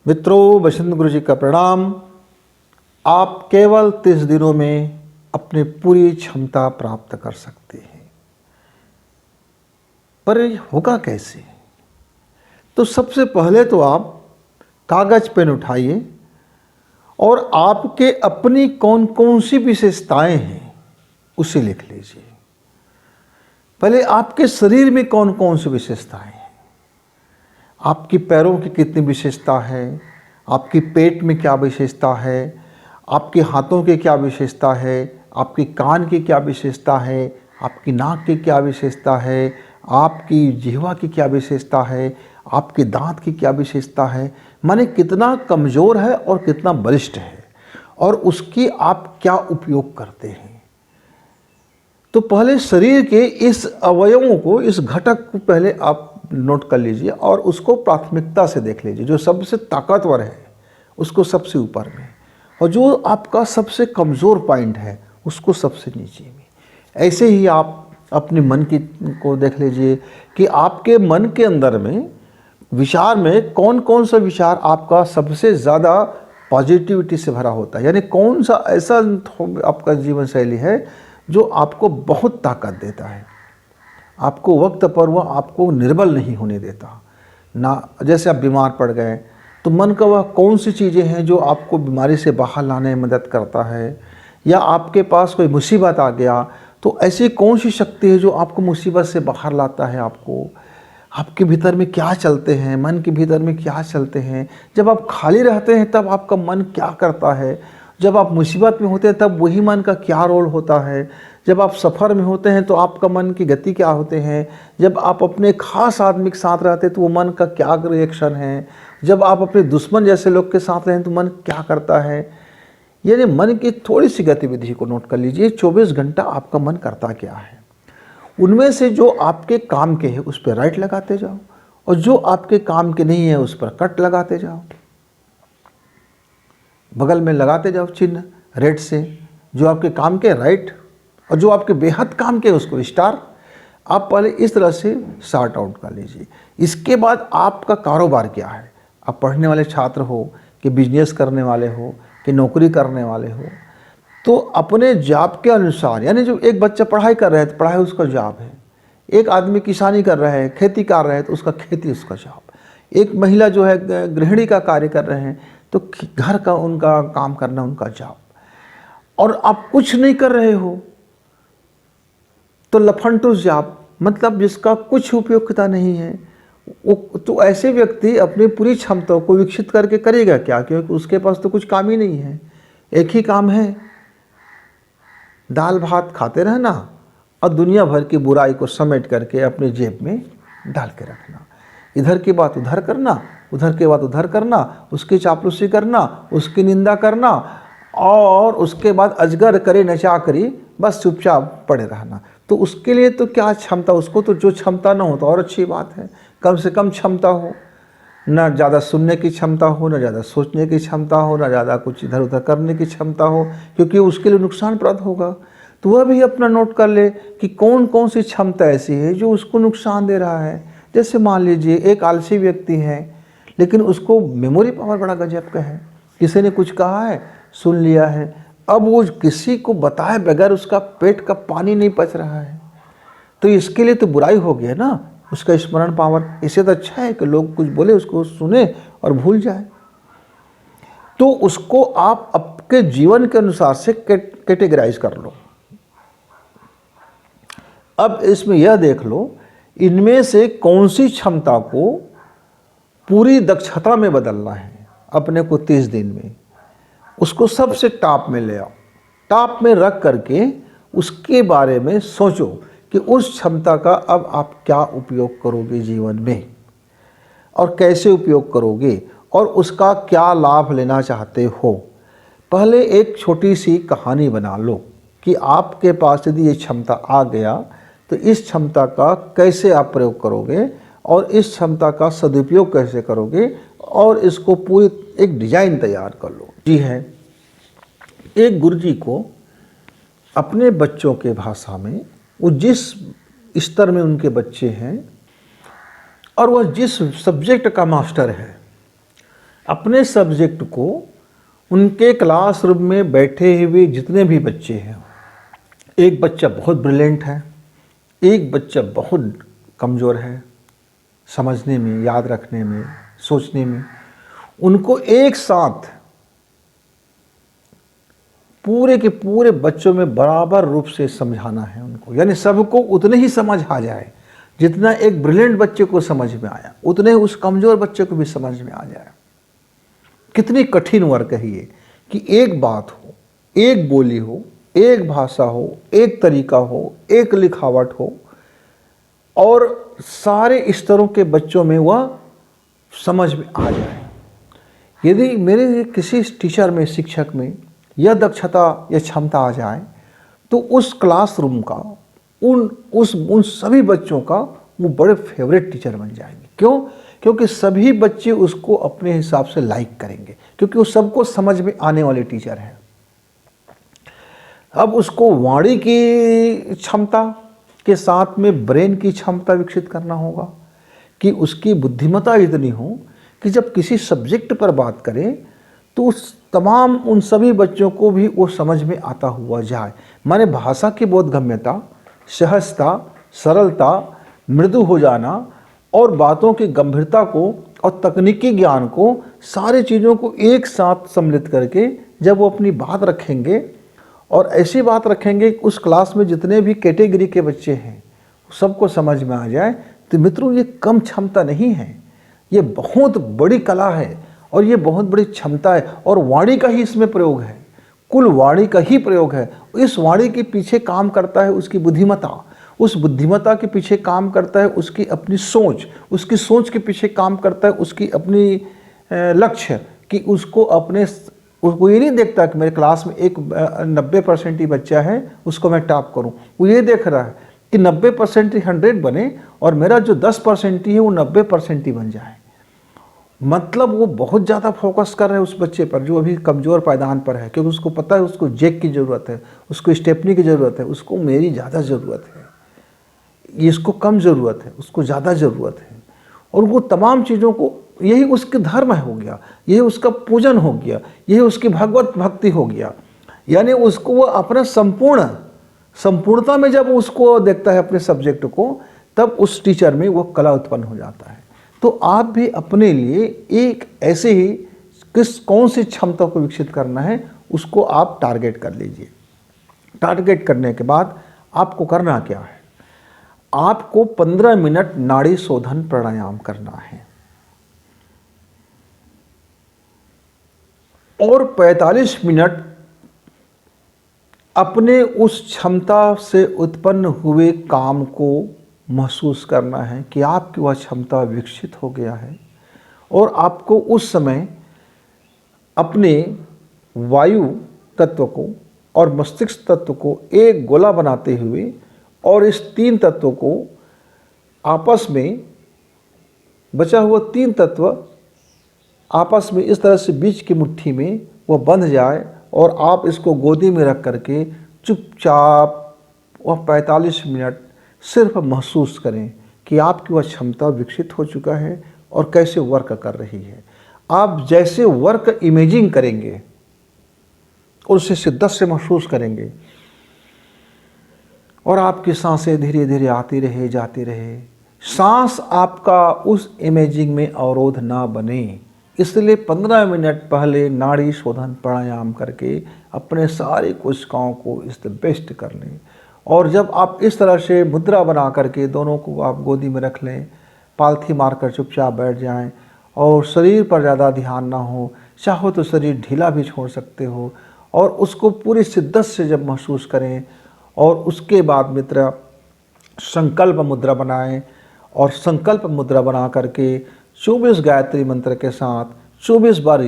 मित्रों, बसंत गुरु जी का प्रणाम। आप केवल 30 दिनों में अपनी पूरी क्षमता प्राप्त कर सकते हैं, पर ये होगा कैसे? तो सबसे पहले तो आप कागज पेन उठाइए और आपके अपनी कौन कौन सी विशेषताएं हैं उसे लिख लीजिए। पहले आपके शरीर में कौन कौन सी विशेषताएं हैं, आपकी पैरों की कितनी विशेषता है, आपकी पेट में क्या विशेषता है, आपके हाथों की क्या विशेषता है, आपकी कान की क्या विशेषता है, आपकी नाक की क्या विशेषता है, आपकी जिह्वा की क्या विशेषता है, आपके दांत की क्या विशेषता है, माने कितना कमज़ोर है और कितना बलिष्ठ है और उसकी आप क्या उपयोग करते हैं। तो पहले शरीर के इस अवयवों को, इस घटक को पहले आप नोट कर लीजिए और उसको प्राथमिकता से देख लीजिए। जो सबसे ताकतवर है उसको सबसे ऊपर में, और जो आपका सबसे कमज़ोर पॉइंट है उसको सबसे नीचे में। ऐसे ही आप अपने मन की को देख लीजिए कि आपके मन के अंदर में विचार में कौन कौन सा विचार आपका सबसे ज़्यादा पॉजिटिविटी से भरा होता है, यानी कौन सा ऐसा आपका जीवन शैली है जो आपको बहुत ताकत देता है, आपको वक्त पर वह आपको निर्बल नहीं होने देता ना। जैसे आप बीमार पड़ गए तो मन का वह कौन सी चीज़ें हैं जो आपको बीमारी से बाहर लाने में मदद करता है, या आपके पास कोई मुसीबत आ गया तो ऐसी कौन सी शक्ति है जो आपको मुसीबत से बाहर लाता है। आपके भीतर में क्या चलते हैं, मन के भीतर में क्या चलते हैं। जब आप खाली रहते हैं तब आपका मन क्या करता है, जब आप मुसीबत में होते हैं तब वही मन का क्या रोल होता है, जब आप सफ़र में होते हैं तो आपका मन की गति क्या होते हैं, जब आप अपने खास आदमी के साथ रहते हैं तो वो मन का क्या रिएक्शन है, जब आप अपने दुश्मन जैसे लोग के साथ रहें तो मन क्या करता है। यानी मन की थोड़ी सी गतिविधि को नोट कर लीजिए। 24 घंटा आपका मन करता क्या है, उनमें से जो आपके काम के हैं उस पर राइट लगाते जाओ और जो आपके काम के नहीं है उस पर कट लगाते जाओ। बगल में लगाते जाओ चिन्ह रेड से, जो आपके काम के राइट, और जो आपके बेहद काम के उसको स्टार। आप पहले इस तरह से सॉर्ट आउट कर लीजिए। इसके बाद आपका कारोबार क्या है, आप पढ़ने वाले छात्र हो कि बिजनेस करने वाले हो कि नौकरी करने वाले हो, तो अपने जॉब के अनुसार, यानी जो एक बच्चा पढ़ाई कर रहा है तो पढ़ाई उसका जॉब है, एक आदमी किसानी कर रहा है, खेती कर रहा है तो उसका खेती उसका जॉब, एक महिला जो है गृहिणी का कार्य कर रहे हैं तो घर का उनका काम करना उनका जॉब। और आप कुछ नहीं कर रहे हो तो लफंटूस जॉब, मतलब जिसका कुछ उपयोगिता नहीं है। तो ऐसे व्यक्ति अपनी पूरी क्षमताओं को विकसित करके करेगा क्या, क्योंकि उसके पास तो कुछ काम ही नहीं है। एक ही काम है, दाल भात खाते रहना और दुनिया भर की बुराई को समेट करके अपने जेब में डाल के रखना। इधर की बात उधर करना, उधर की बात उधर करना, उसकी चापलूसी करना, उसकी निंदा करना, और उसके बाद अजगर करे न चाकरी, बस चुपचाप पड़े रहना। तो उसके लिए तो क्या क्षमता, उसको तो जो क्षमता ना हो तो और अच्छी बात है, कम से कम क्षमता हो, ना ज़्यादा सुनने की क्षमता हो, ना ज़्यादा सोचने की क्षमता हो, ना ज़्यादा कुछ इधर उधर करने की क्षमता हो, क्योंकि उसके लिए नुकसानप्रद होगा। तो वह भी अपना नोट कर ले कि कौन कौन सी क्षमता ऐसी है जो उसको नुकसान दे रहा है। जैसे मान लीजिए एक आलसी व्यक्ति है लेकिन उसको मेमोरी पावर बड़ा गजब का है, किसी ने कुछ कहा है सुन लिया है, अब वो किसी को बताए बगैर उसका पेट का पानी नहीं पच रहा है, तो इसके लिए तो बुराई हो गई है ना, उसका स्मरण पावर। इससे तो अच्छा है कि लोग कुछ बोले उसको सुने और भूल जाए। तो उसको आप आपके जीवन के अनुसार से कैटेगराइज कर लो। अब इसमें यह देख लो इनमें से कौन सी क्षमता को पूरी दक्षता में बदलना है अपने को 30 दिन में, उसको सबसे टॉप में ले आओ। टॉप में रख करके उसके बारे में सोचो कि उस क्षमता का अब आप क्या उपयोग करोगे जीवन में और कैसे उपयोग करोगे और उसका क्या लाभ लेना चाहते हो। पहले एक छोटी सी कहानी बना लो कि आपके पास यदि ये क्षमता आ गया तो इस क्षमता का कैसे आप प्रयोग करोगे और इस क्षमता का सदुपयोग कैसे करोगे, और इसको पूरी एक डिजाइन तैयार कर लो। जी है, एक गुरुजी को अपने बच्चों के भाषा में, वो जिस स्तर में उनके बच्चे हैं और वह जिस सब्जेक्ट का मास्टर है, अपने सब्जेक्ट को उनके क्लासरूम में बैठे हुए जितने भी बच्चे हैं, एक बच्चा बहुत ब्रिलियंट है, एक बच्चा बहुत कमज़ोर है समझने में, याद रखने में, सोचने में, उनको एक साथ पूरे के पूरे बच्चों में बराबर रूप से समझाना है उनको, यानी सबको उतने ही समझ आ जाए जितना एक ब्रिलियंट बच्चे को समझ में आया, उतने उस कमज़ोर बच्चे को भी समझ में आ जाए। कितनी कठिन वर्क है ये कि एक बात हो, एक बोली हो, एक भाषा हो, एक तरीका हो, एक लिखावट हो और सारे स्तरों के बच्चों में वह समझ में आ जाए। यदि मेरे किसी टीचर में, शिक्षक में यह दक्षता या क्षमता आ जाए तो उस क्लासरूम का उन सभी बच्चों का वो बड़े फेवरेट टीचर बन जाएंगे। क्यों? क्योंकि सभी बच्चे उसको अपने हिसाब से लाइक करेंगे, क्योंकि वो सबको समझ में आने वाले टीचर हैं। अब उसको वाणी की क्षमता के साथ में ब्रेन की क्षमता विकसित करना होगा कि उसकी बुद्धिमत्ता इतनी हो कि जब किसी सब्जेक्ट पर बात करें तो उस तमाम उन सभी बच्चों को भी वो समझ में आता हुआ जाए। माने भाषा की बोधगम्यता, सहजता, सरलता, मृदु हो जाना और बातों की गंभीरता को और तकनीकी ज्ञान को, सारी चीज़ों को एक साथ सम्मिलित करके जब वो अपनी बात रखेंगे और ऐसी बात रखेंगे कि उस क्लास में जितने भी कैटेगरी के बच्चे हैं सबको समझ में आ जाए, तो मित्रों ये कम क्षमता नहीं है, ये बहुत बड़ी कला है और ये बहुत बड़ी क्षमता है। और वाणी का ही इसमें प्रयोग है, कुल वाणी का ही प्रयोग है। इस वाणी के पीछे काम करता है उसकी बुद्धिमत्ता, उस बुद्धिमत्ता के पीछे काम करता है उसकी अपनी सोच, उसकी सोच के पीछे काम करता है उसकी अपनी लक्ष्य कि उसको ये नहीं देखता कि मेरे क्लास में एक 90% ही बच्चा है उसको मैं टॉप करूं। वो ये देख रहा है कि 90% ही 100 बने और मेरा जो 10% ही है वो 90% ही बन जाए। मतलब वो बहुत ज़्यादा फोकस कर रहे हैं उस बच्चे पर जो अभी कमज़ोर पायदान पर है, क्योंकि उसको पता है उसको जैक की ज़रूरत है, उसको स्टेपनी की ज़रूरत है, उसको मेरी ज़्यादा ज़रूरत है, इसको कम ज़रूरत है, उसको ज़्यादा ज़रूरत है। और वो तमाम चीज़ों को, यही उसके धर्म हो गया, यही उसका पूजन हो गया, यही उसकी भगवत भक्ति हो गया। यानी उसको वो अपना संपूर्णता में जब उसको देखता है अपने सब्जेक्ट को, तब उस टीचर में वो कला उत्पन्न हो जाता है। तो आप भी अपने लिए एक ऐसे ही कौन सी क्षमता को विकसित करना है उसको आप टारगेट कर लीजिए। टारगेट करने के बाद आपको करना क्या है? आपको 15 मिनट नाड़ी शोधन प्राणायाम करना है और 45 मिनट अपने उस क्षमता से उत्पन्न हुए काम को महसूस करना है कि आपकी वह क्षमता विकसित हो गया है। और आपको उस समय अपने वायु तत्व को और मस्तिष्क तत्व को एक गोला बनाते हुए और इस 3 तत्वों को आपस में, बचा हुआ 3 तत्व आपस में इस तरह से बीच की मुट्ठी में वह बंध जाए और आप इसको गोदी में रख करके चुपचाप वह 45 मिनट सिर्फ महसूस करें कि आपकी वह क्षमता विकसित हो चुका है और कैसे वर्क कर रही है। आप जैसे वर्क इमेजिंग करेंगे और उसे शिद्दत से महसूस करेंगे और आपकी सांसें धीरे धीरे आती रहे जाती रहे, सांस आपका उस इमेजिंग में अवरोध ना बने। इसलिए 15 मिनट पहले नाड़ी शोधन प्राणायाम करके अपने सारे कोशिकाओं को बेस्ट कर लें। और जब आप इस तरह से मुद्रा बना करके दोनों को आप गोदी में रख लें, पालथी मारकर चुपचाप बैठ जाएं और शरीर पर ज़्यादा ध्यान ना हो, चाहो तो शरीर ढीला भी छोड़ सकते हो और उसको पूरी शिद्दत से जब महसूस करें और उसके बाद मित्र संकल्प मुद्रा बनाएं और संकल्प मुद्रा बना करके 24 गायत्री मंत्र के साथ 24 बार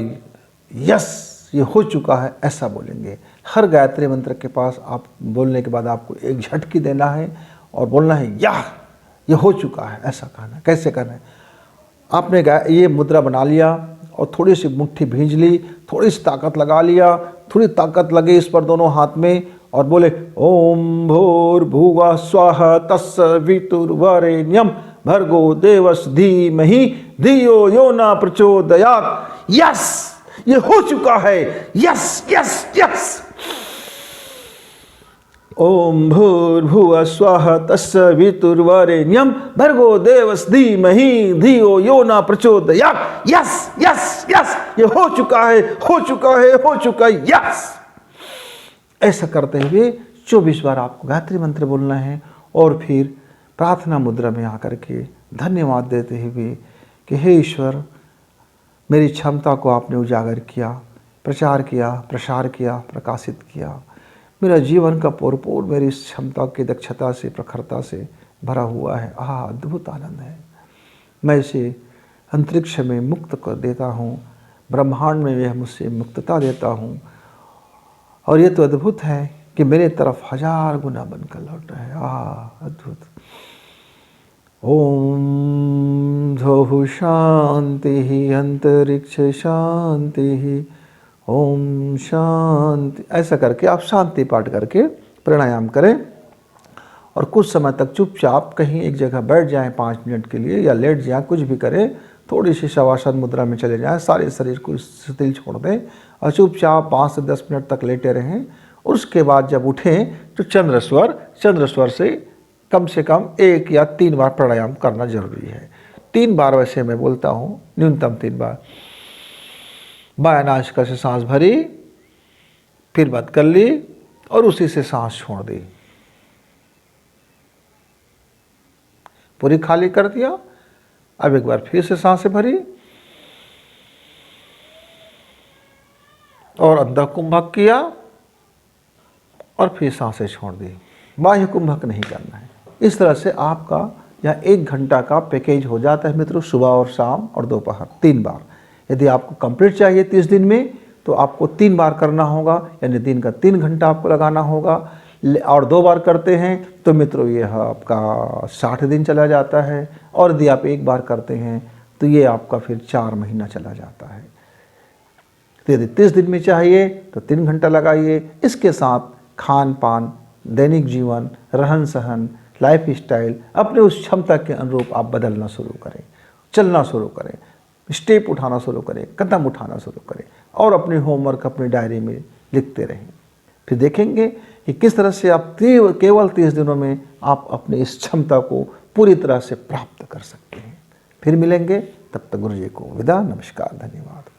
यस ये हो चुका है ऐसा बोलेंगे। हर गायत्री मंत्र के पास आप बोलने के बाद आपको एक झटकी देना है और बोलना है या ये हो चुका है ऐसा कहना। कैसे करना है? आपने ये मुद्रा बना लिया और थोड़ी सी मुट्ठी भींच ली, थोड़ी सी ताकत लगा लिया, थोड़ी ताकत लगे इस पर दोनों हाथ में और बोले ओम भूर्भुवः स्वः तस्सवितुर्वरेण्यं भर्गो देवस्य धीमहि धियो यो न प्रचोदयात्। यस, ये हो चुका है। Yes yes yes. ओम भूर्भुवः स्वः तत्सवितुर्वरेण्यं भर्गो देवस्य धीमहि धियो यो न प्रचोदयात्। यस यस यस, ये हो चुका है, हो चुका है, हो चुका है। यस। ऐसा करते हुए 24 बार आपको गायत्री मंत्र बोलना है और फिर प्रार्थना मुद्रा में आकर के धन्यवाद देते हुए कि हे ईश्वर, मेरी क्षमता को आपने उजागर किया, प्रचार किया, प्रसार किया, प्रकाशित किया। मेरा जीवन का भरपूर मेरी इस क्षमता की दक्षता से, प्रखरता से भरा हुआ है। अद्भुत आनंद है। मैं इसे अंतरिक्ष में मुक्त कर देता हूँ, ब्रह्मांड में यह मुझसे मुक्तता देता हूँ। और ये तो अद्भुत है कि मेरे तरफ 1000 गुना बनकर लौट रहा है। अद्भुत। ओम धौः शांति अंतरिक्ष शांति, ओम शांति। ऐसा करके आप शांति पाठ करके प्राणायाम करें और कुछ समय तक चुपचाप कहीं एक जगह बैठ जाएं 5 मिनट के लिए, या लेट जाएं, कुछ भी करें। थोड़ी सी शवासन मुद्रा में चले जाएं, सारे शरीर को शिथिल छोड़ दें और चुपचाप 5 से 10 मिनट तक लेटे रहें। उसके बाद जब उठें तो चंद्र स्वर से कम 1 या 3 बार प्राणायाम करना जरूरी है। 3 बार वैसे मैं बोलता हूँ, न्यूनतम 3 बार। बायां नासिका से सांस भरी, फिर बंद कर ली और उसी से सांस छोड़ दी। पूरी खाली कर दिया। अब एक बार फिर से सांसें भरी और अंदर कुंभक किया और फिर सांसें छोड़ दी। बाह्य कुंभक नहीं करना है। इस तरह से आपका यह 1 घंटा का पैकेज हो जाता है मित्रों, सुबह और शाम और दोपहर 3 बार। यदि आपको कंप्लीट चाहिए 30 दिन में तो आपको 3 बार करना होगा, यानी दिन का 3 घंटा आपको लगाना होगा। और 2 बार करते हैं तो मित्रों यह आपका 60 दिन चला जाता है। और यदि आप 1 बार करते हैं तो ये आपका फिर 4 महीना चला जाता है। तो यदि 30 दिन में चाहिए तो 3 घंटा लगाइए। इसके साथ खान पान, दैनिक जीवन, रहन सहन, लाइफ स्टाइल अपने उस क्षमता के अनुरूप आप बदलना शुरू करें, चलना शुरू करें, स्टेप उठाना शुरू करें, कदम उठाना शुरू करें और अपने होमवर्क अपनी डायरी में लिखते रहें। फिर देखेंगे कि किस तरह से आप केवल 30 दिनों में आप अपनी इस क्षमता को पूरी तरह से प्राप्त कर सकते हैं। फिर मिलेंगे, तब तक गुरु जी को विदा। नमस्कार, धन्यवाद।